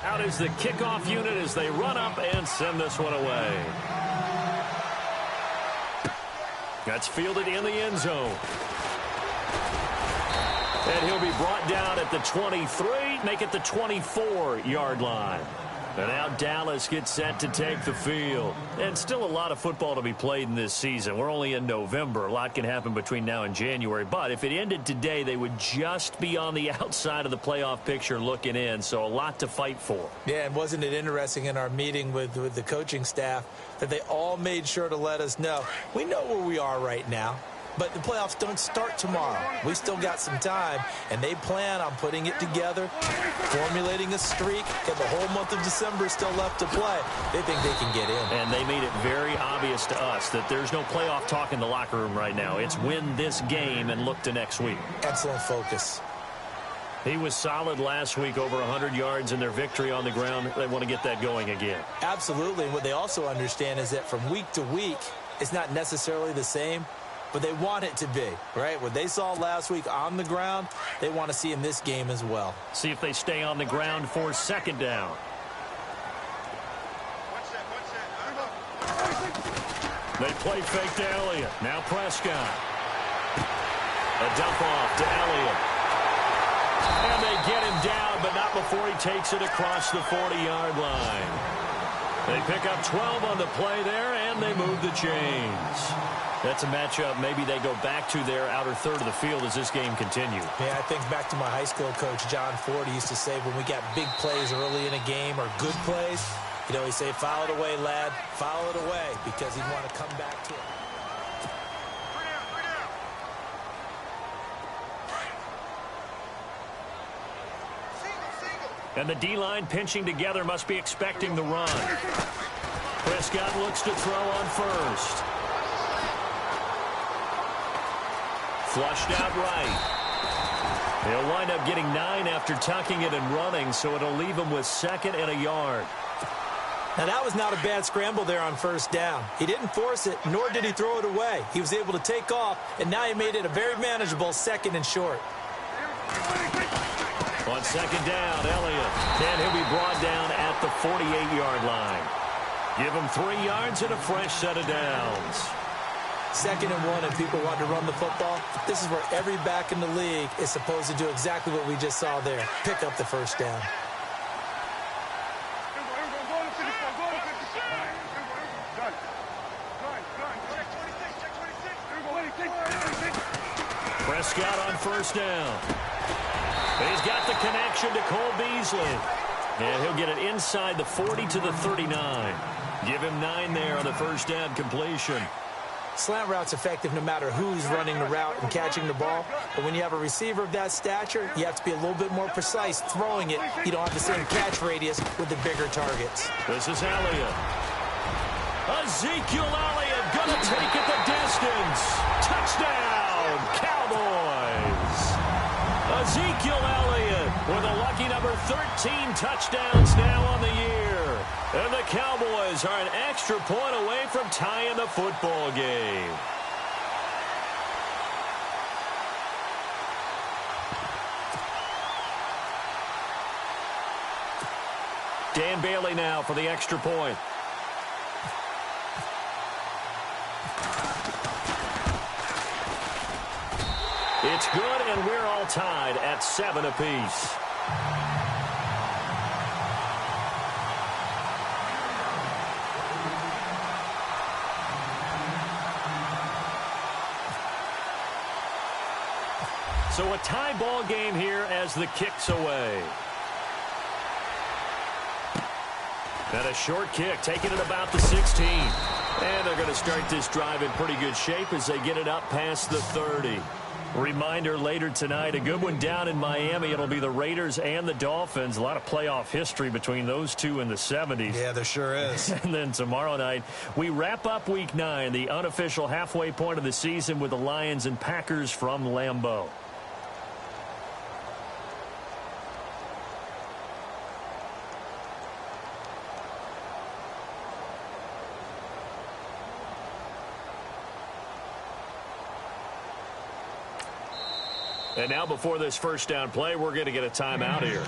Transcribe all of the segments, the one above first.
Out is the kickoff unit as they run up and send this one away. That's fielded in the end zone. And he'll be brought down at the 23, make it the 24-yard line. And now Dallas gets set to take the field. And still a lot of football to be played in this season. We're only in November. A lot can happen between now and January. But if it ended today, they would just be on the outside of the playoff picture looking in. So a lot to fight for. Yeah, and wasn't it interesting in our meeting with the coaching staff that they all made sure to let us know, we know where we are right now. But the playoffs don't start tomorrow. We still got some time, and they plan on putting it together, formulating a streak, and the whole month of December is still left to play. They think they can get in. And they made it very obvious to us that there's no playoff talk in the locker room right now. It's win this game and look to next week. Excellent focus. He was solid last week, over 100 yards in their victory on the ground. They want to get that going again. Absolutely. And what they also understand is that from week to week, it's not necessarily the same, but they want it to be, right? What they saw last week on the ground, they want to see in this game as well. See if they stay on the ground for second down. They play fake to Elliott. Now Prescott. A dump off to Elliott. And they get him down, but not before he takes it across the 40-yard line. They pick up 12 on the play there, and they move the chains. That's a matchup maybe they go back to their outer third of the field as this game continues. Yeah, I think back to my high school coach, John Ford. He used to say when we got big plays early in a game or good plays, you know, he'd say, foul it away, lad, foul it away, because he'd want to come back to it. And the D-line pinching together must be expecting the run. Prescott looks to throw on first. Flushed out right. He'll wind up getting 9 after tucking it and running, so it'll leave him with second and a yard. Now, that was not a bad scramble there on first down. He didn't force it, nor did he throw it away. He was able to take off, and now he made it a very manageable second and short. On second down, Elliott. And he'll be brought down at the 48-yard line. Give him 3 yards and a fresh set of downs. Second and 1, and people want to run the football. This is where every back in the league is supposed to do exactly what we just saw there. Pick up the first down. Prescott on first down. He's got the connection to Cole Beasley. And he'll get it inside the 40 to the 39. Give him 9 there on the first down completion. Slant route's effective no matter who's running the route and catching the ball. But when you have a receiver of that stature, you have to be a little bit more precise throwing it. You don't have the same catch radius with the bigger targets. This is Elliott. Ezekiel Elliott going to take it the distance. Touchdown, Cowboys. Ezekiel Elliott with a lucky number 13 touchdowns now on the year. And the Cowboys are an extra point away from tying the football game. Dan Bailey now for the extra point. It's good, and we're all tied at 7 apiece. So a tie ball game here as the kick's away. And a short kick, taking it about the 16. And they're going to start this drive in pretty good shape as they get it up past the 30. Reminder later tonight, a good one down in Miami. It'll be the Raiders and the Dolphins. A lot of playoff history between those two in the 70s. Yeah, there sure is. And then tomorrow night, we wrap up Week 9, the unofficial halfway point of the season with the Lions and Packers from Lambeau. And now before this first down play, we're going to get a timeout here.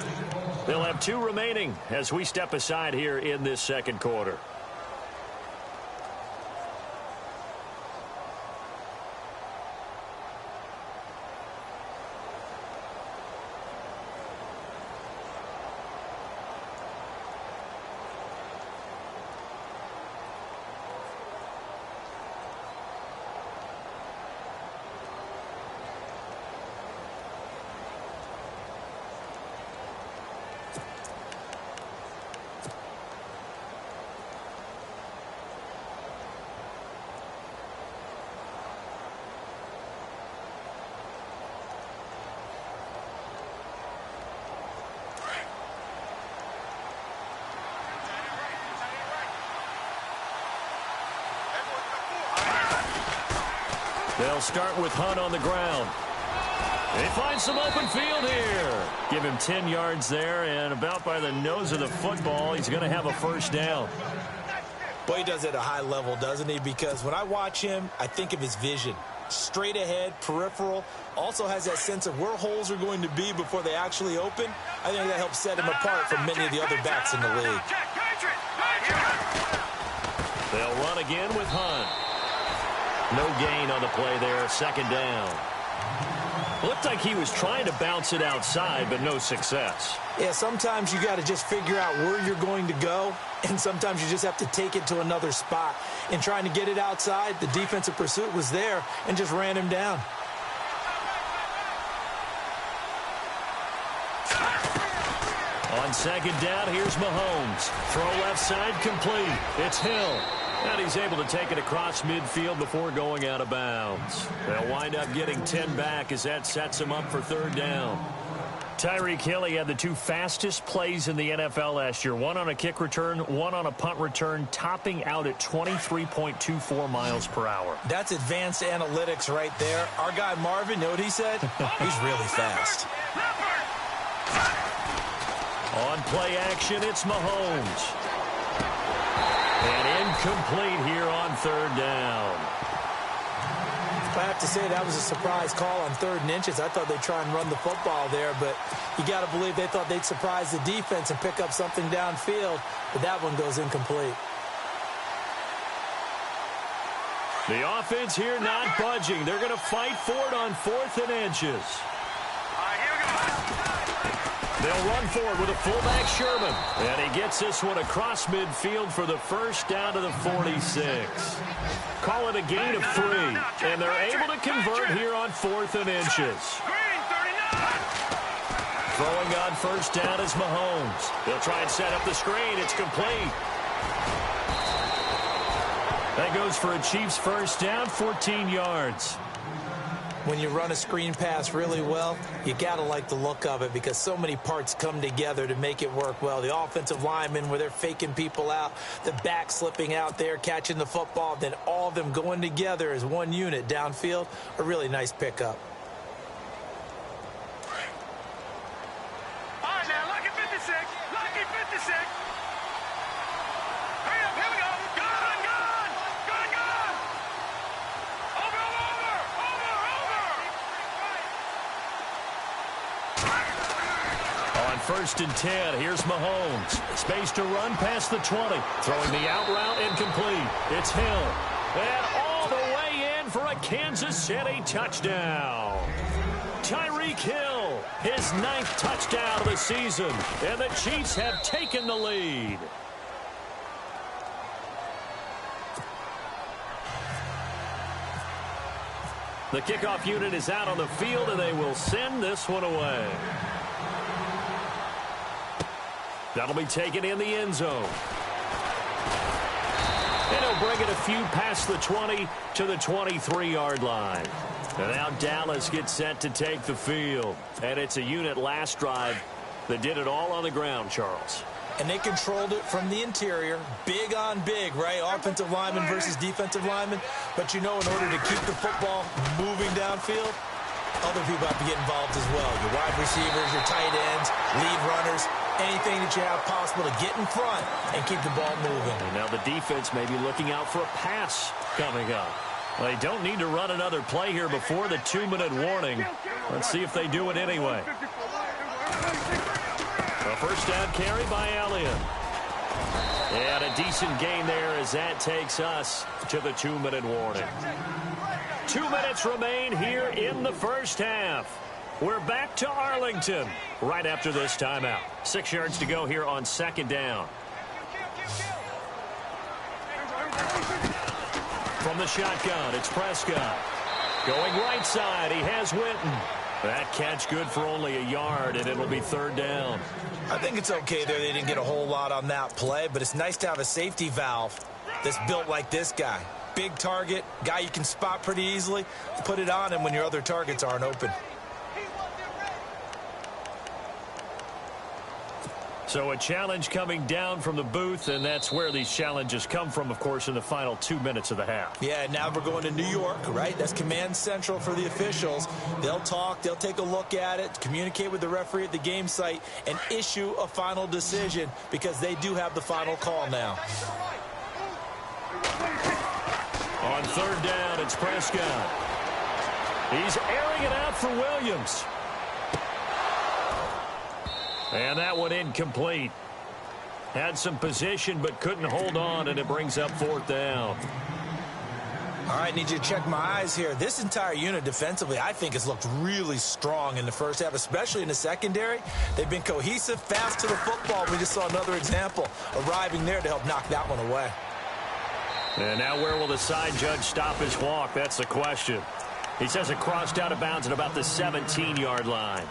They'll have 2 remaining as we step aside here in this second quarter. They'll start with Hunt on the ground. They find some open field here. Give him 10 yards there, and about by the nose of the football, he's going to have a first down. Boy, he does it at a high level, doesn't he? Because when I watch him, I think of his vision. Straight ahead, peripheral. Also has that sense of where holes are going to be before they actually open. I think that helps set him apart from many of the other backs in the league. They'll run again with Hunt. No gain on the play there, second down. Looked like he was trying to bounce it outside, but no success. Yeah, sometimes you got to just figure out where you're going to go, and sometimes you just have to take it to another spot. In trying to get it outside, the defensive pursuit was there and just ran him down. On second down, here's Mahomes. Throw left side complete. It's Hill. And he's able to take it across midfield before going out of bounds. They'll wind up getting 10 back as that sets him up for third down. Tyreek Hill, he had the 2 fastest plays in the NFL last year. 1 on a kick return, 1 on a punt return, topping out at 23.24 miles per hour. That's advanced analytics right there. Our guy Marvin, you know what he said? He's really fast. On play action, it's Mahomes. And incomplete here on third down. I have to say that was a surprise call on 3rd and inches. I thought they'd try and run the football there, but you got to believe they thought they'd surprise the defense and pick up something downfield, but that one goes incomplete. The offense here not budging. They're going to fight for it on 4th and inches. They'll run forward with a fullback, Sherman. And he gets this one across midfield for the first down to the 46. Call it a gain of 3. And they're able to convert here on 4th and inches. Throwing on first down is Mahomes. They'll try and set up the screen. It's complete. That goes for a Chiefs first down, 14 yards. When you run a screen pass really well, you got to like the look of it because so many parts come together to make it work well. The offensive linemen where they're faking people out, the back slipping out there, catching the football, then all of them going together as one unit downfield, a really nice pickup. All right, now, lucky 56, lucky 56. Hurry up, here we go. Gone, gone, gone, gone. Over, over, over, over. On 1st and 10, here's Mahomes. Space to run past the 20. Throwing the out route incomplete. It's Hill. And all the way in for a Kansas City touchdown. Tyreek Hill, his 9th touchdown of the season. And the Chiefs have taken the lead. The kickoff unit is out on the field, and they will send this one away. That'll be taken in the end zone. And he'll bring it a few past the 20 to the 23-yard line. And now Dallas gets set to take the field. And it's a unit last drive that did it all on the ground, Charles. And they controlled it from the interior, big on big, right? Offensive lineman versus defensive lineman. But you know, in order to keep the football moving downfield, other people have to get involved as well. Your wide receivers, your tight ends, lead runners, anything that you have possible to get in front and keep the ball moving. And now the defense may be looking out for a pass coming up. Well, they don't need to run another play here before the 2-minute warning. Let's see if they do it anyway. A first down carry by Elliott. And a decent gain there as that takes us to the 2-minute warning. 2 minutes remain here in the first half. We're back to Arlington right after this timeout. 6 yards to go here on second down. From the shotgun, it's Prescott. Going right side, he has Witten. That catch good for only a yard, and it'll be third down. I think it's okay there. They didn't get a whole lot on that play, but it's nice to have a safety valve that's built like this guy. Big target, guy you can spot pretty easily. Put it on him when your other targets aren't open. So a challenge coming down from the booth, and that's where these challenges come from, of course, in the final 2 minutes of the half. Yeah, now we're going to New York, right? That's command central for the officials. They'll talk, they'll take a look at it, communicate with the referee at the game site, and issue a final decision because they do have the final call now. On third down, it's Prescott. He's airing it out for Williams. And that one incomplete. Had some position but couldn't hold on, and it brings up fourth down. All right, need you to check my eyes here. This entire unit defensively, I think, has looked really strong in the first half, especially in the secondary. They've been cohesive, fast to the football. We just saw another example arriving there to help knock that one away. And now where will the side judge stop his walk? That's the question. He says it crossed out of bounds at about the 17-yard line.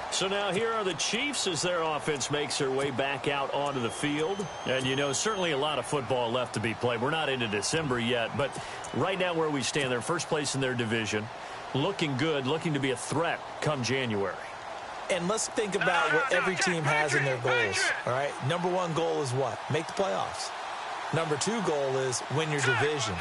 So now here are the Chiefs as their offense makes their way back out onto the field. And, you know, certainly a lot of football left to be played. We're not into December yet, but right now where we stand, they're first place in their division, looking good, looking to be a threat come January. And let's think about what every team has in their goals, all right? Number one goal is what? Make the playoffs. Number two goal is win your division.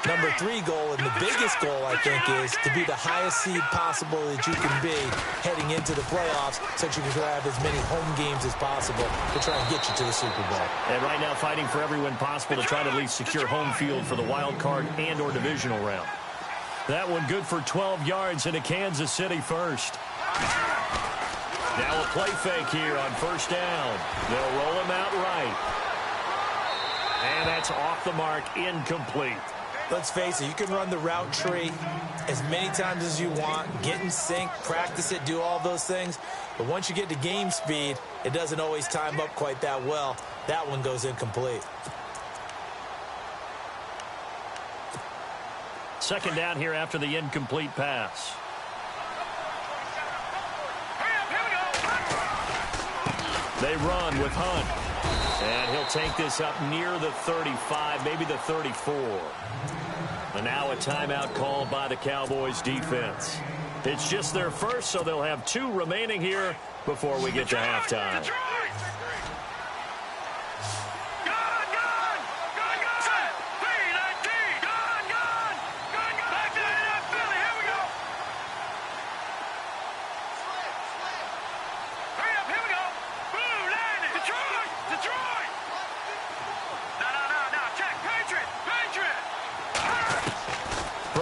Number three goal, and the biggest goal, I think, is to be the highest seed possible that you can be heading into the playoffs so that you can have as many home games as possible to try and get you to the Super Bowl. And right now fighting for every win possible to try to at least secure home field for the wild card and or divisional round. That one good for 12 yards into Kansas City first. Now a play fake here on first down. They'll roll him out right. And that's off the mark, incomplete. Let's face it, you can run the route tree as many times as you want, get in sync, practice it, do all those things. But once you get to game speed, it doesn't always time up quite that well. That one goes incomplete. Second down here after the incomplete pass. They run with Hunt. And he'll take this up near the 35, maybe the 34. And now a timeout called by the Cowboys defense. It's just their first, so they'll have 2 remaining here before we get to halftime.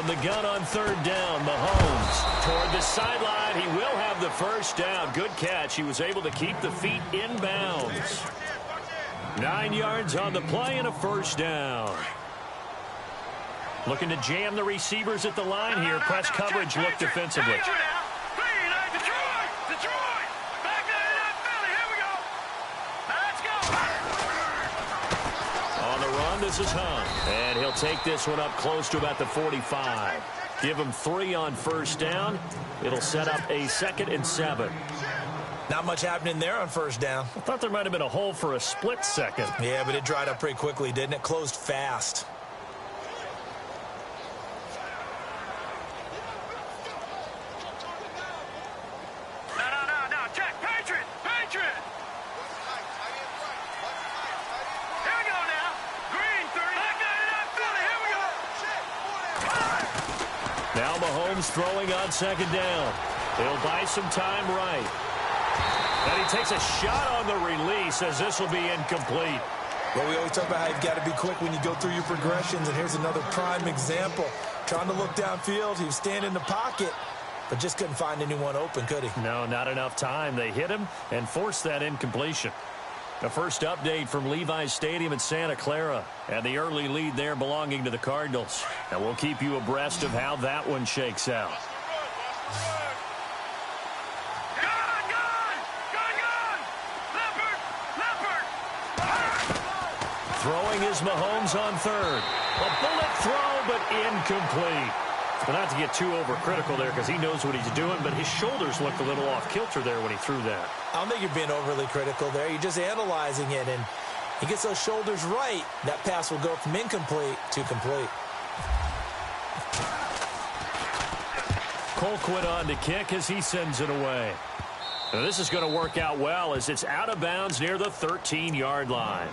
The gun on third down, Mahomes toward the sideline. He will have the first down. Good catch. He was able to keep the feet in bounds. 9 yards on the play and a first down. Looking to jam the receivers at the line here. Press coverage look defensively. This is Hunt, and he'll take this one up close to about the 45. Give him 3 on first down. It'll set up a 2nd and 7. Not much happening there on first down. I thought there might have been a hole for a split second. Yeah, but it dried up pretty quickly, didn't it? Closed fast. Now Mahomes throwing on second down. He'll buy some time right. And he takes a shot on the release as this will be incomplete. Well, we always talk about how you've got to be quick when you go through your progressions, and here's another prime example. Trying to look downfield, he was standing in the pocket, but just couldn't find anyone open, could he? No, not enough time. They hit him and forced that incompletion. The first update from Levi's Stadium in Santa Clara, and the early lead there belonging to the Cardinals. And we'll keep you abreast of how that one shakes out. Throwing is Mahomes on third. A bullet throw, but incomplete. But not to get too overcritical there because he knows what he's doing, but his shoulders looked a little off kilter there when he threw that. I don't think you're being overly critical there. You're just analyzing it, and he gets those shoulders right. That pass will go from incomplete to complete. Colquitt on to kick as he sends it away. Now this is going to work out well as it's out of bounds near the 13-yard line.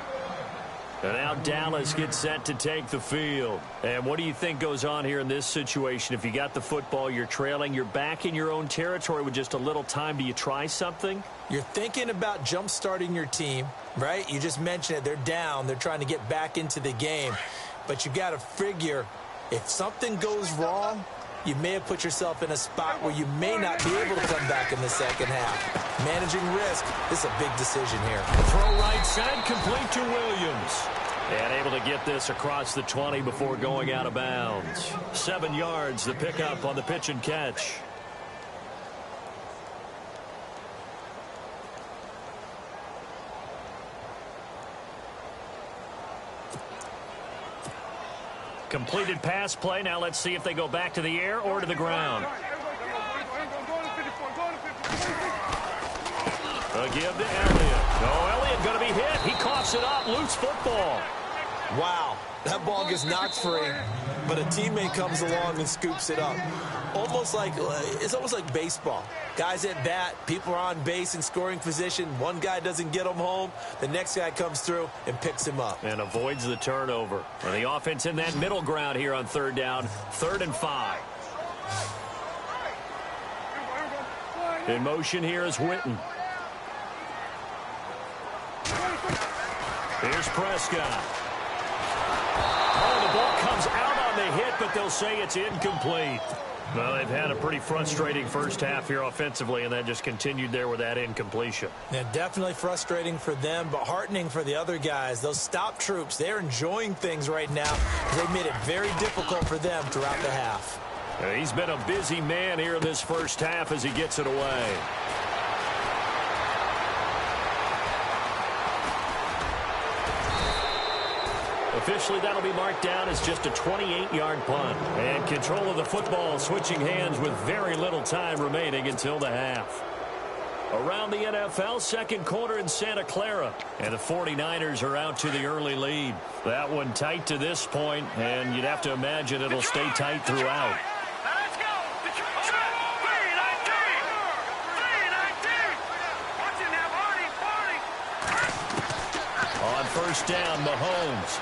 And now Dallas gets set to take the field. And what do you think goes on here in this situation? If you got the football, you're trailing, you're back in your own territory with just a little time. Do you try something? You're thinking about jump-starting your team, right? You just mentioned it. They're down. They're trying to get back into the game. But you got to figure if something goes wrong, you may have put yourself in a spot where you may not be able to come back in the second half. Managing risk, this is a big decision here. Throw right side, complete to Williams. And able to get this across the 20 before going out of bounds. 7 yards, the pickup on the pitch and catch. Completed pass play. Now let's see if they go back to the air or to the ground. A give to Elliott. Oh, Elliott going to be hit. He coughs it up. Loose football. Wow, that ball gets knocked free, but a teammate comes along and scoops it up. It's almost like baseball. Guys at bat, people are on base in scoring position. One guy doesn't get him home. The next guy comes through and picks him up. And avoids the turnover. And the offense in that middle ground here on third down. 3rd and 5. In motion here is Witten. Here's Prescott. Oh, the ball comes out on the hit, but they'll say it's incomplete. Well, they've had a pretty frustrating first half here offensively, and that just continued there with that incompletion. Yeah, definitely frustrating for them, but heartening for the other guys. Those stop troops, they're enjoying things right now. They made it very difficult for them throughout the half. He's been a busy man here in this first half as he gets it away. Officially, that'll be marked down as just a 28-yard punt. And control of the football switching hands with very little time remaining until the half. Around the NFL, second quarter in Santa Clara. And the 49ers are out to the early lead. That one tight to this point, and you'd have to imagine it'll stay tight throughout. On first down, Mahomes.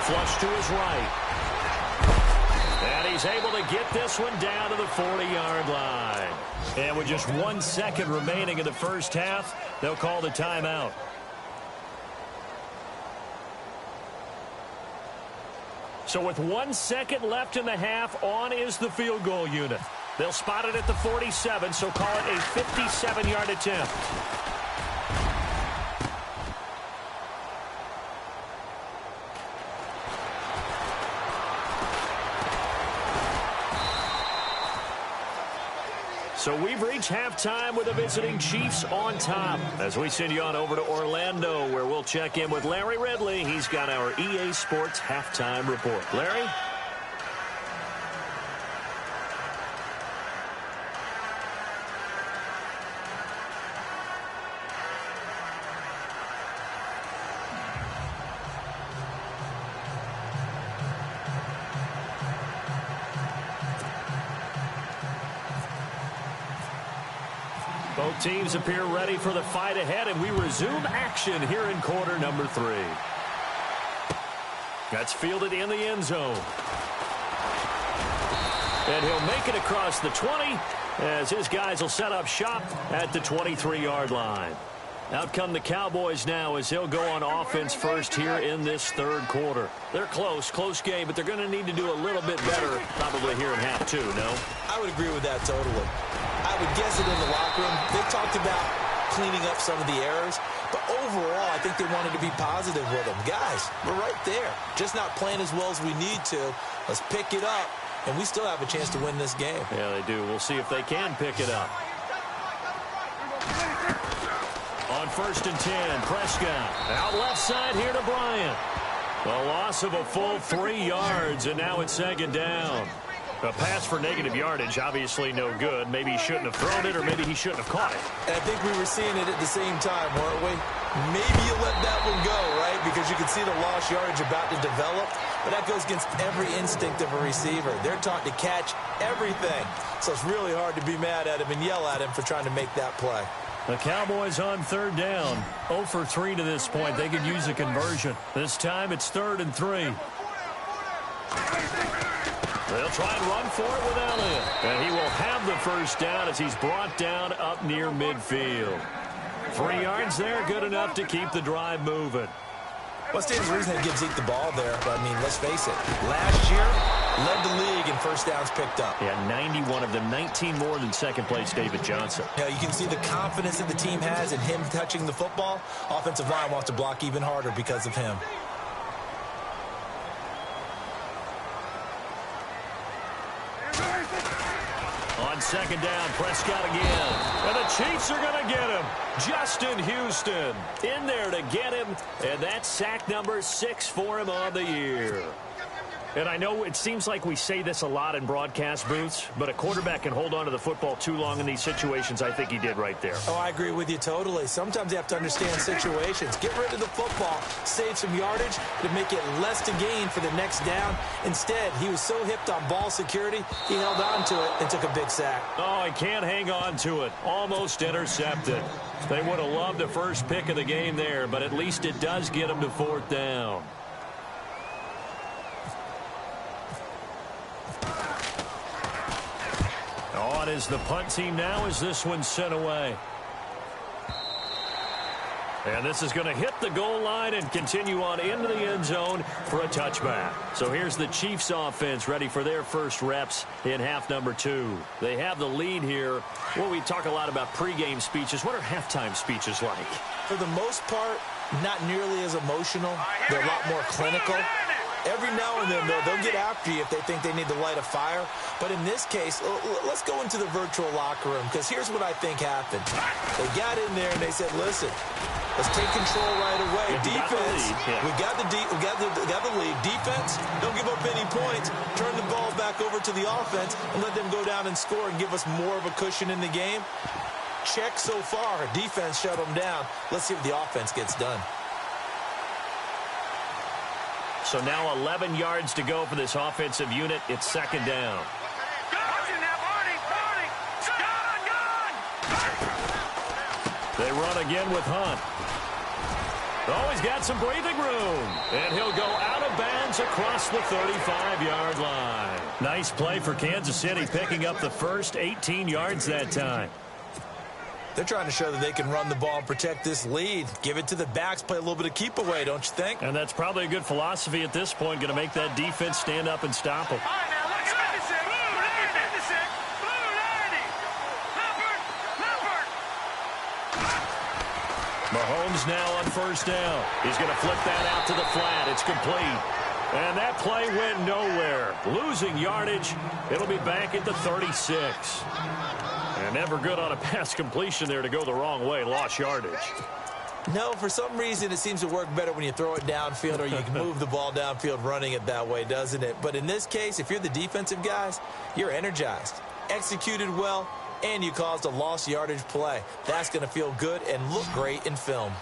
Flush to his right. And he's able to get this one down to the 40-yard line. And with just 1 second remaining in the first half, they'll call the timeout. So with 1 second left in the half, on is the field goal unit. They'll spot it at the 47, so call it a 57-yard attempt. So we've reached halftime with the visiting Chiefs on top as we send you on over to Orlando, where we'll check in with Larry Ridley. He's got our EA Sports halftime report. Larry? Both teams appear ready for the fight ahead, and we resume action here in quarter number 3. That's fielded in the end zone. And he'll make it across the 20 as his guys will set up shop at the 23-yard line. Out come the Cowboys now as he'll go on offense first here in this third quarter. They're close game, but they're going to need to do a little bit better probably here in half two, no? I would agree with that totally. I would guess it in the locker room. They talked about cleaning up some of the errors, but overall, I think they wanted to be positive with them. Guys, we're right there. Just not playing as well as we need to. Let's pick it up, and we still have a chance to win this game. Yeah, they do. We'll see if they can pick it up. On 1st and 10, Prescott. Out left side here to Bryant. A loss of a full 3 yards, and now it's 2nd down. A pass for negative yardage, obviously no good. Maybe he shouldn't have thrown it, or maybe he shouldn't have caught it. And I think we were seeing it at the same time, weren't we? Maybe you let that one go, right? Because you can see the lost yardage about to develop. But that goes against every instinct of a receiver. They're taught to catch everything. So it's really hard to be mad at him and yell at him for trying to make that play. The Cowboys on 3rd down. 0 for 3 to this point. They could use a conversion. This time it's 3rd and 3. They'll try and run for it with Elliott. And he will have the 1st down as he's brought down up near midfield. 3 yards there, good enough to keep the drive moving. Well, stands to reason that gives Zeke the ball there. But, I mean, let's face it. Last year, led the league in 1st downs picked up. Yeah, 91 of them, 19 more than 2nd place David Johnson. Yeah, you can see the confidence that the team has in him touching the football. Offensive line wants to block even harder because of him. On 2nd down, Prescott again. And the Chiefs are going to get him. Justin Houston in there to get him. And that's sack number 6 for him on the year. And I know it seems like we say this a lot in broadcast booths, but a quarterback can hold on to the football too long in these situations. I think he did right there. Oh, I agree with you totally. Sometimes you have to understand situations. Get rid of the football, save some yardage to make it less to gain for the next down. Instead, he was so hipped on ball security, he held on to it and took a big sack. Oh, he can't hang on to it. Almost intercepted. They would have loved the first pick of the game there, but at least it does get him to 4th down. On is the punt team now as this one's sent away. And this is going to hit the goal line and continue on into the end zone for a touchback. So here's the Chiefs offense ready for their first reps in half number 2. They have the lead here. Well, we talk a lot about pregame speeches. What are halftime speeches like? For the most part, not nearly as emotional. They're a lot more clinical. Every now and then, though, they'll get after you if they think they need to light a fire. But in this case, let's go into the virtual locker room, because here's what I think happened. They got in there and they said, listen, let's take control right away. Defense, we got the lead. Defense, don't give up any points. Turn the ball back over to the offense and let them go down and score and give us more of a cushion in the game. Check so far. Defense shut them down. Let's see if the offense gets done. So now 11 yards to go for this offensive unit. It's 2nd down. They run again with Hunt. Oh, he's got some breathing room. And he'll go out of bounds across the 35-yard line. Nice play for Kansas City, picking up the first 18 yards that time. They're trying to show that they can run the ball and protect this lead. Give it to the backs, play a little bit of keep away, don't you think? And that's probably a good philosophy at this point, going to make that defense stand up and stop them. Mahomes now on 1st down. He's going to flip that out to the flat. It's complete. And that play went nowhere. Losing yardage. It'll be back at the 36. And never good on a pass completion there to go the wrong way. Lost yardage. No, for some reason, it seems to work better when you throw it downfield or you can move the ball downfield running it that way, doesn't it? But in this case, if you're the defensive guys, you're energized, executed well, and you caused a lost yardage play. That's going to feel good and look great in film.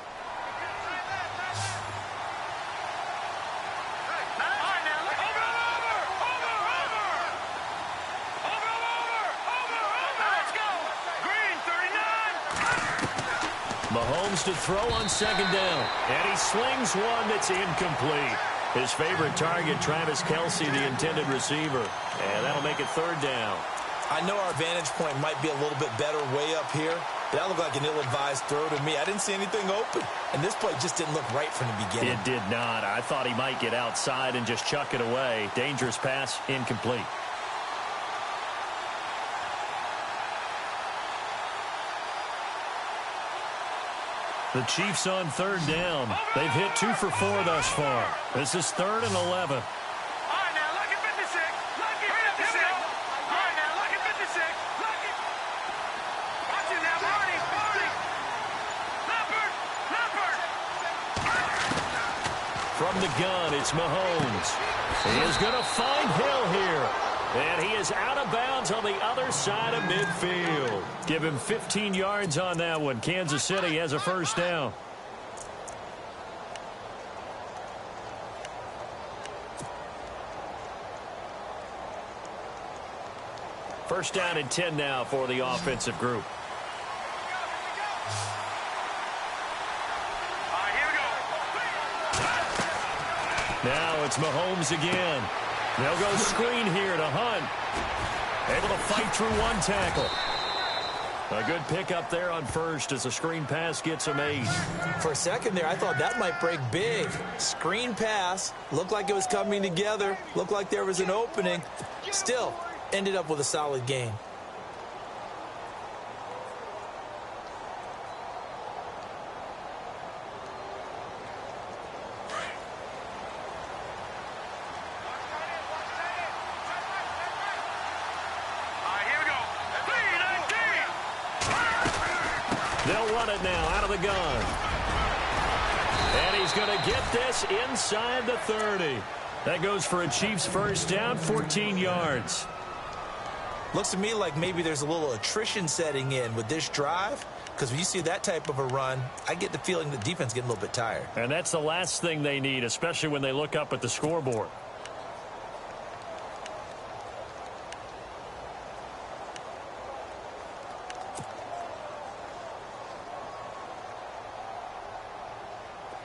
Mahomes to throw on 2nd down. And he slings one that's incomplete. His favorite target, Travis Kelce, the intended receiver. And that'll make it 3rd down. I know our vantage point might be a little bit better way up here, That looked like an ill-advised throw to me. I didn't see anything open. And this play just didn't look right from the beginning. It did not. I thought he might get outside and just chuck it away. Dangerous pass, incomplete. The Chiefs on third down. They've hit 2 for 4 thus far. This is 3rd and 11. From the gun, it's Mahomes. He is going to find Hill here. And he is out of bounds on the other side of midfield. Give him 15 yards on that one. Kansas City has a first down. First down and 10 now for the offensive group. Now it's Mahomes again. They'll go screen here to Hunt. Able to fight through one tackle. A good pickup there on first as a screen pass gets him 8. For a second there, I thought that might break big. Screen pass. Looked like it was coming together. Looked like there was an opening. Still, ended up with a solid gain. They'll run it now out of the gun. And he's going to get this inside the 30. That goes for a Chiefs first down, 14 yards. Looks to me like maybe there's a little attrition setting in with this drive, because when you see that type of a run, I get the feeling the defense getting a little bit tired. And that's the last thing they need, especially when they look up at the scoreboard.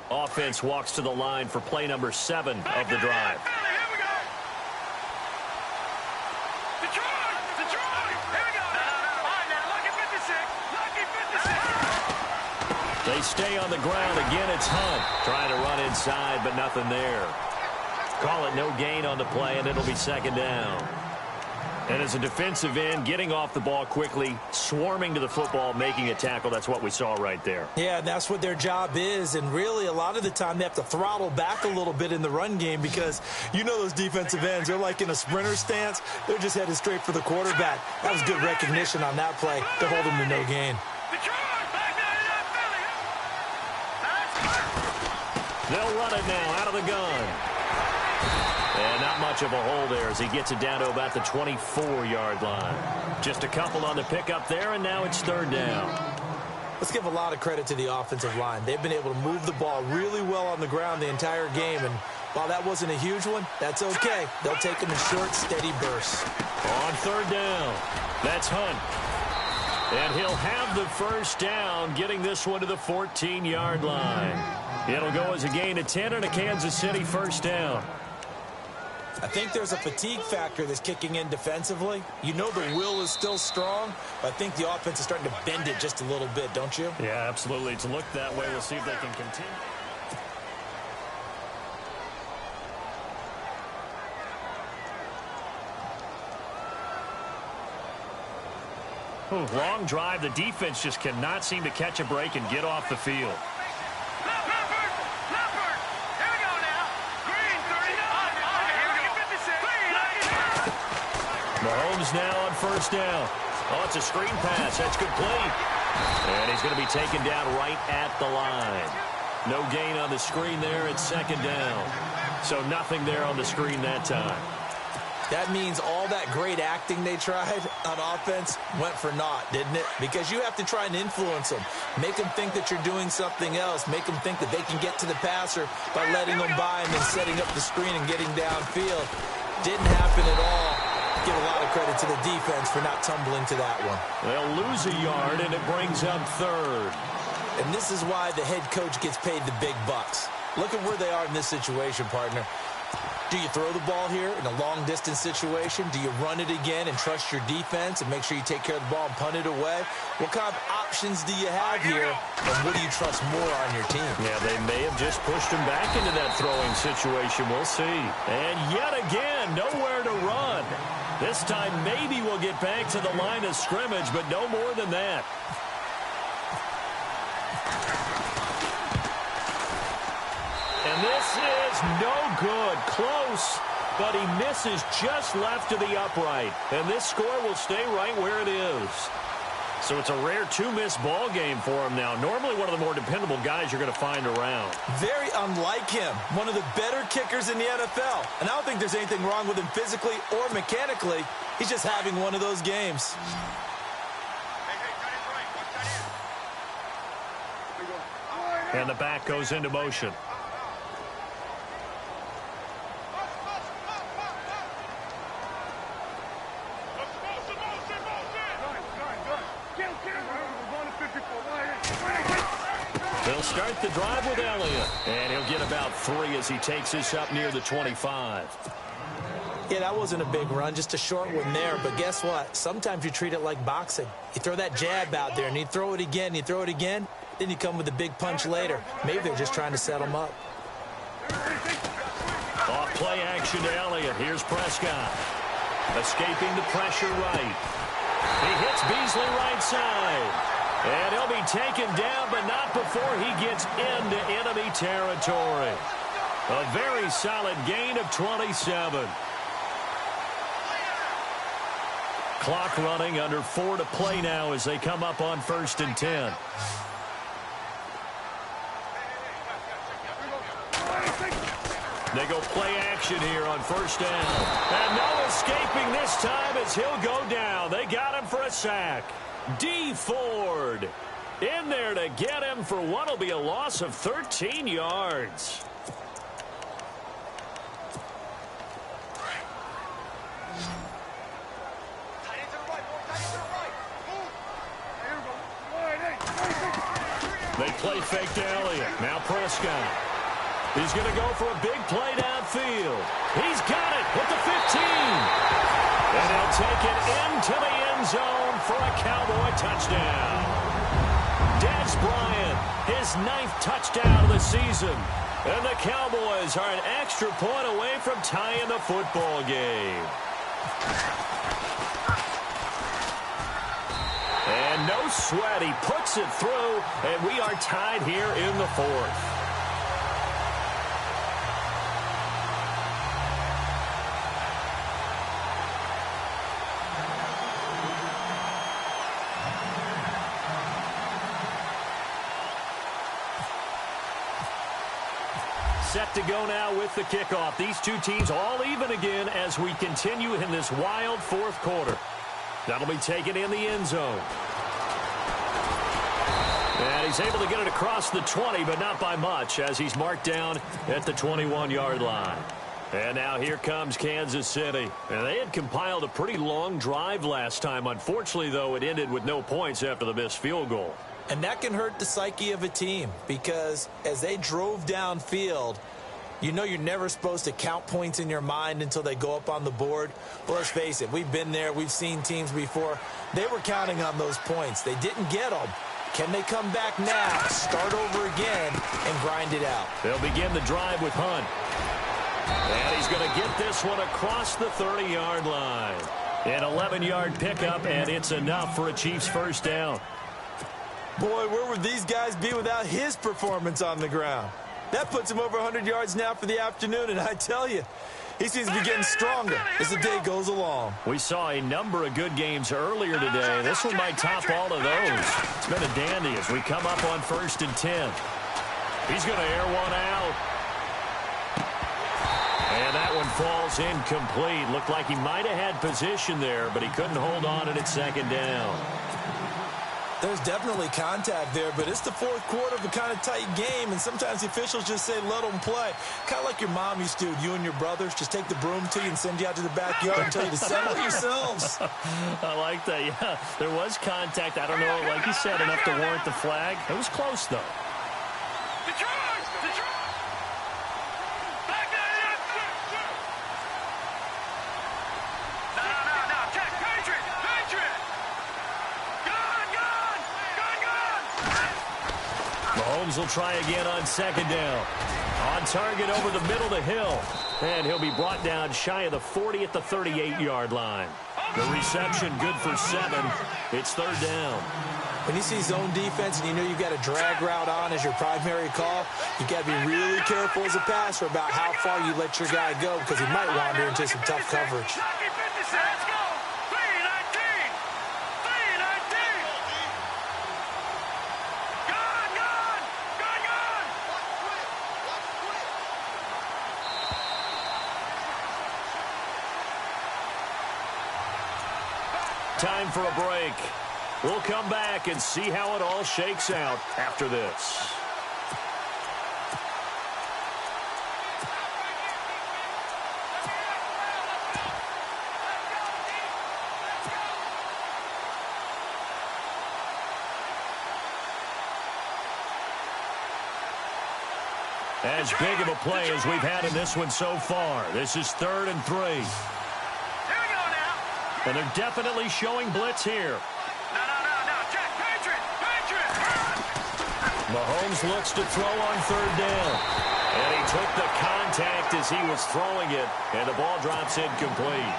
Offense walks to the line for play number 7 of the drive. They stay on the ground. Again, it's Hunt. Trying to run inside, but nothing there. Call it no gain on the play, and it'll be second down. And as a defensive end, getting off the ball quickly, swarming to the football, making a tackle, that's what we saw right there. Yeah, that's what their job is. And really, a lot of the time, they have to throttle back a little bit in the run game because you know those defensive ends, they're like in a sprinter stance. They're just headed straight for the quarterback. That was good recognition on that play to hold him to no gain. They'll run it now out of the gun. And not much of a hole there as he gets it down to about the 24-yard line. Just a couple on the pickup there, and now it's third down. Let's give a lot of credit to the offensive line. They've been able to move the ball really well on the ground the entire game, and while that wasn't a huge one, that's okay. They'll take them in short, steady bursts. On third down, that's Hunt. And he'll have the first down, getting this one to the 14-yard line. It'll go as a gain of 10 and a Kansas City first down. I think there's a fatigue factor that's kicking in defensively. You know the will is still strong, but I think the offense is starting to bend it just a little bit, don't you? Yeah, absolutely. It's looked that way. We'll see if they can continue. Ooh, long drive. The defense just cannot seem to catch a break and get off the field. Mahomes now on first down. Oh, it's a screen pass. That's complete. And he's going to be taken down right at the line. No gain on the screen there. It's second down. So nothing there on the screen that time. That means all that great acting they tried on offense went for naught, didn't it? Because you have to try and influence them. Make them think that you're doing something else. Make them think that they can get to the passer by letting them by and then setting up the screen and getting downfield. Didn't happen at all. Give a lot of credit to the defense for not tumbling to that one. They'll lose a yard, and it brings up third. And this is why the head coach gets paid the big bucks. Look at where they are in this situation, partner. Do you throw the ball here in a long-distance situation? Do you run it again and trust your defense and make sure you take care of the ball and punt it away? What kind of options do you have here, and what do you trust more on your team? Yeah, they may have just pushed him back into that throwing situation. We'll see. And yet again, nowhere to run. This time maybe we'll get back to the line of scrimmage, but no more than that. And this is no good. Close, but he misses just left to the upright. And this score will stay right where it is. So it's a rare two-miss ball game for him now. Normally one of the more dependable guys you're going to find around. Very unlike him. One of the better kickers in the NFL. And I don't think there's anything wrong with him physically or mechanically. He's just having one of those games. And the back goes into motion. They'll start the drive with Elliott. And he'll get about 3 as he takes this up near the 25. Yeah, that wasn't a big run, just a short one there. But guess what? Sometimes you treat it like boxing. You throw that jab out there, and you throw it again, you throw it again, then you come with a big punch later. Maybe they're just trying to set him up. Off play action to Elliott. Here's Prescott. Escaping the pressure right. He hits Beasley right side. And he'll be taken down, but not before he gets into enemy territory. A very solid gain of 27. Clock running, under 4 to play now as they come up on 1st and 10. They go play action here on 1st down. And no escaping this time as he'll go down. They got him for a sack. D. Ford in there to get him for what will be a loss of 13 yards. They play fake to Elliott. Now Prescott. He's going to go for a big play downfield. He's got it with the 15. And he'll take it into the end zone for a Cowboy touchdown. Dez Bryant, his 9th touchdown of the season. And the Cowboys are an extra point away from tying the football game. And no sweat, he puts it through, and we are tied here in the 4th. Set to go now with the kickoff. These two teams all even again as we continue in this wild 4th quarter. That'll be taken in the end zone. And he's able to get it across the 20, but not by much as he's marked down at the 21-yard line. And now here comes Kansas City. And they had compiled a pretty long drive last time. Unfortunately, though, it ended with no points after the missed field goal. And that can hurt the psyche of a team because as they drove downfield, you know you're never supposed to count points in your mind until they go up on the board. Well, let's face it, we've been there. We've seen teams before. They were counting on those points. They didn't get them. Can they come back now, start over again, and grind it out? They'll begin the drive with Hunt. And he's going to get this one across the 30-yard line. An 11-yard pickup, and it's enough for a Chiefs first down. Boy, where would these guys be without his performance on the ground? That puts him over 100 yards now for the afternoon, and I tell you, he seems to be getting stronger as the day goes along. We saw a number of good games earlier today. This one might top all of those. It's been a dandy as we come up on 1st and 10. He's going to air one out. And that one falls incomplete. Looked like he might have had position there, but he couldn't hold on at 2nd down. There's definitely contact there, but it's the 4th quarter of a kind of tight game, and sometimes the officials just say, let them play. Kind of like your mom used to, you and your brothers, just take the broom to you and send you out to the backyard and tell you to settle yourselves. I like that, yeah. There was contact. I don't know, like you said, enough to warrant the flag. It was close, though. Mahomes will try again on second down. On target over the middle to Hill. And he'll be brought down shy of the 40 at the 38-yard line. The reception good for 7. It's third down. When you see zone defense and you know you've got a drag route on as your primary call, you've got to be really careful as a passer about how far you let your guy go because he might wander into some tough coverage. Let's go. 319. 319. Gone. Time for a break. We'll come back and see how it all shakes out after this. As big of a play as we've had in this one so far. This is 3rd and 3. Here we go now. And they're definitely showing blitz here. No. Jack, Patriot. Mahomes looks to throw on 3rd down. And he took the contact as he was throwing it. And the ball drops incomplete.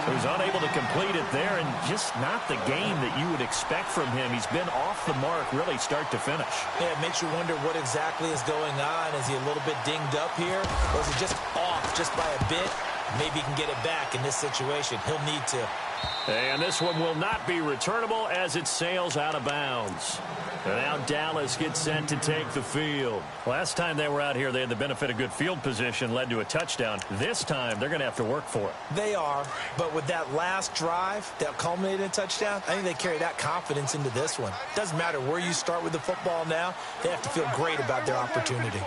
He was unable to complete it there, and just not the game that you would expect from him. He's been off the mark really start to finish. Yeah, it makes you wonder what exactly is going on. Is he a little bit dinged up here? Or is he just off just by a bit? Maybe he can get it back in this situation. He'll need to. And this one will not be returnable as it sails out of bounds. And now Dallas gets set to take the field. Last time they were out here, they had the benefit of good field position, led to a touchdown. This time, they're going to have to work for it. They are, but with that last drive that culminated in a touchdown, I think they carry that confidence into this one. Doesn't matter where you start with the football now, they have to feel great about their opportunity.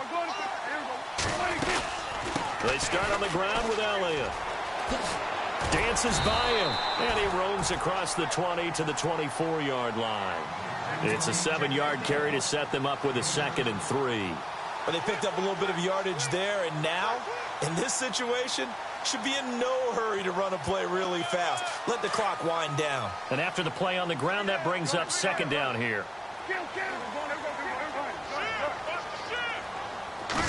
They start on the ground with Elliott. Dances by him, and he roams across the 20 to the 24-yard line. It's a 7-yard carry to set them up with a 2nd and 3. But they picked up a little bit of yardage there, and now, in this situation, should be in no hurry to run a play really fast. Let the clock wind down. And after the play on the ground, that brings up 2nd down here.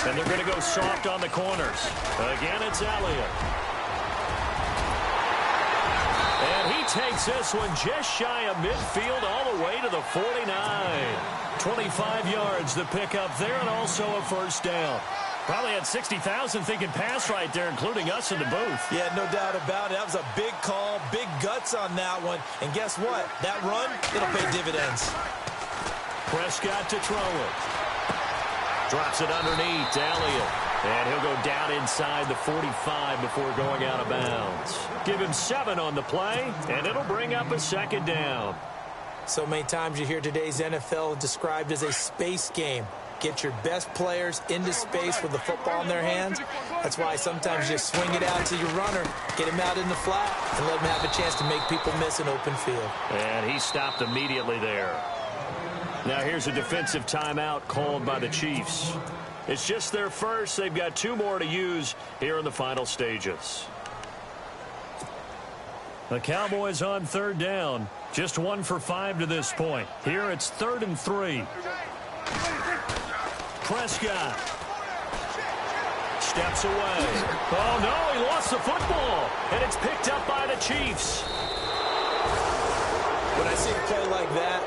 And they're going to go soft on the corners. Again, it's Elliott. And he takes this one just shy of midfield all the way to the 49. 25 yards to pick up there and also a 1st down. Probably had 60,000 thinking pass right there, including us in the booth. Yeah, no doubt about it. That was a big call, big guts on that one. And guess what? That run, it'll pay dividends. Prescott to throw it. Drops it underneath to Elliott. And he'll go down inside the 45 before going out of bounds. Give him 7 on the play, and it'll bring up a 2nd down. So many times you hear today's NFL described as a space game. Get your best players into space with the football in their hands. That's why sometimes you just swing it out to your runner, get him out in the flat, and let him have a chance to make people miss an open field. And he stopped immediately there. Now here's a defensive timeout called by the Chiefs. It's just their first. They've got 2 more to use here in the final stages. The Cowboys on 3rd down. Just 1 for 5 to this point. Here it's 3rd and 3. Prescott steps away. Oh, no, he lost the football. And it's picked up by the Chiefs. When I see a play like that,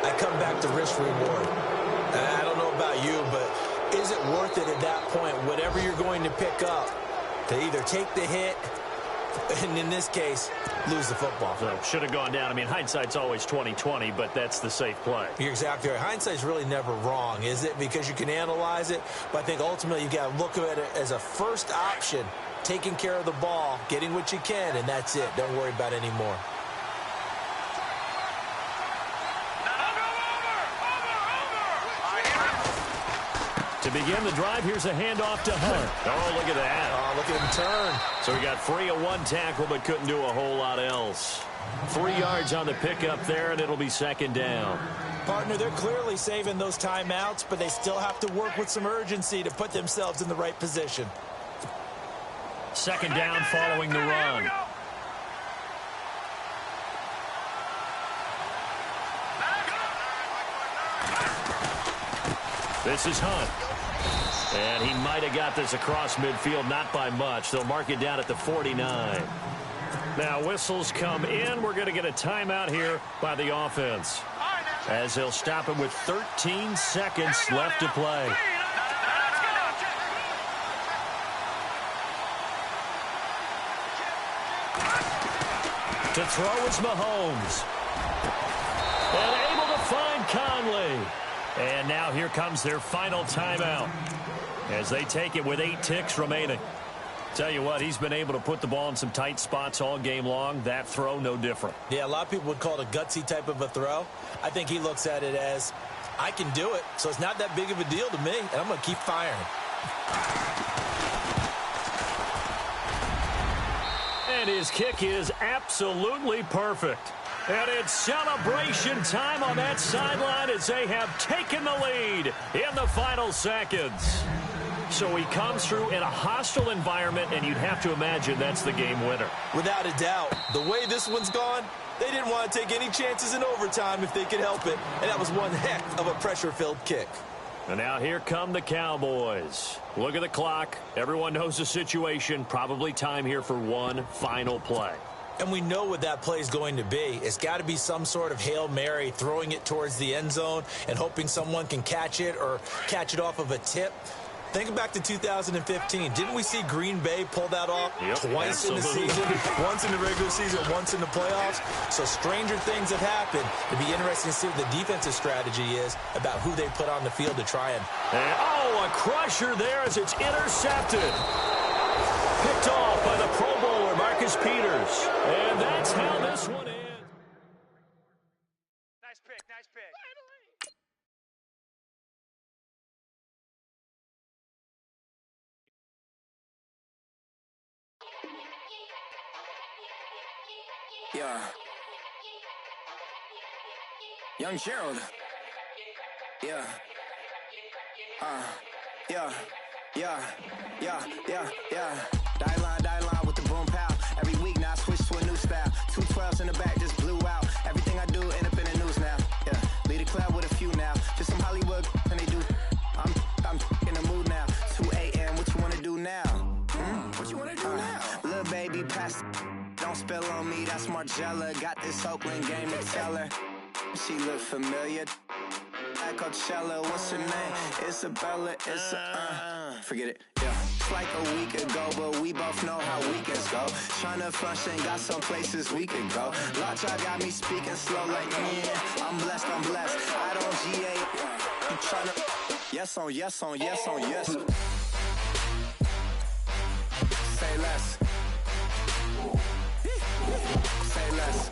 I come back to risk reward. I don't know about you, but is it worth it at that point, whatever you're going to pick up, to either take the hit, and in this case, lose the football? So should have gone down. I mean, hindsight's always 20/20, but that's the safe play. You're exactly right. Hindsight's really never wrong, is it? Because you can analyze it, but I think ultimately you got to look at it as a first option, taking care of the ball, getting what you can, and that's it. Don't worry about it anymore. To begin the drive, here's a handoff to Hunt. Oh, look at that. Oh, look at him turn. So he got free of 1 tackle, but couldn't do a whole lot else. 3 yards on the pickup there, and it'll be 2nd down. Partner, they're clearly saving those timeouts, but they still have to work with some urgency to put themselves in the right position. 2nd down following the run. This is Hunt. And he might have got this across midfield, not by much. They'll mark it down at the 49. Now whistles come in. We're going to get a timeout here by the offense, as they'll stop it with 13 seconds left to play. To throw is Mahomes. And able to find Conley. And now here comes their final timeout, as they take it with 8 ticks remaining. Tell you what, he's been able to put the ball in some tight spots all game long. That throw, no different. Yeah, a lot of people would call it a gutsy type of a throw. I think he looks at it as, I can do it, so it's not that big of a deal to me, and I'm going to keep firing. And his kick is absolutely perfect. And it's celebration time on that sideline as they have taken the lead in the final seconds. So he comes through in a hostile environment, and you'd have to imagine that's the game winner. Without a doubt. The way this one's gone, they didn't want to take any chances in overtime if they could help it. And that was one heck of a pressure-filled kick. And now here come the Cowboys. Look at the clock. Everyone knows the situation. Probably time here for one final play. And we know what that play is going to be. It's got to be some sort of Hail Mary, throwing it towards the end zone and hoping someone can catch it or catch it off of a tip. Think back to 2015. Didn't we see Green Bay pull that off twice in the season? Once in the regular season, once in the playoffs. So stranger things have happened. It'd be interesting to see what the defensive strategy is about who they put on the field to try and... Oh, a crusher there as it's intercepted. Picked off by the Pro Bowler, Marcus Peters. And that's how this one ends. Nice pick, nice pick. Yeah. Young Gerald. Yeah. Yeah. Die line with the boom pow. Every week now I switch to a new style. 212s in the back just blew out. Everything I do end up in the news now. Yeah. Lead a club with a few now. Just some Hollywood and they do. I'm in the mood now. 2 a.m. What you wanna do now? What you wanna do now? Little baby pass. Don't spill on me, that's Margella. Got this Oakland game to tell her. She look familiar. At Coachella, what's her name? Isabella, forget it, yeah. It's like a week ago, but we both know how weekends go. Tryna function, got some places we could go. Lot y'all got me speaking slow like, yeah, I'm blessed. I don't GA. You tryna, yes on yes. Say less. Say less.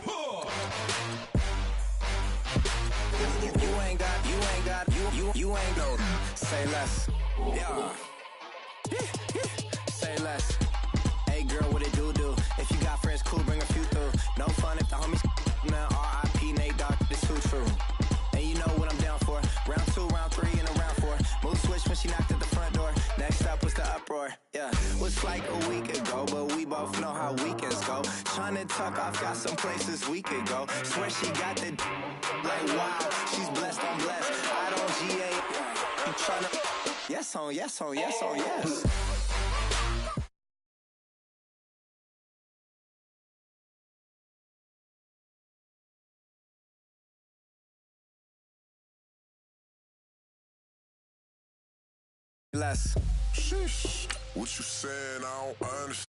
You ain't no. Say less. Yeah. Say less. Hey girl, what it do? If you got friends, cool, bring a few through. No fun if the homies man. R.I.P. Nate Dogg, this too true. And you know what I'm down for. Round 2, round 3, and a round 4. Move switch when she knocked at the front door. Next up was the uproar. Yeah, was like a week ago, but we both know how weekends go. Tryna tuck off, got some places we could go. Swear she got the like wow, she's blessed, I'm blessed. I don't GA. You tryna yes on yes. Less. Sheesh. What you saying? I don't understand.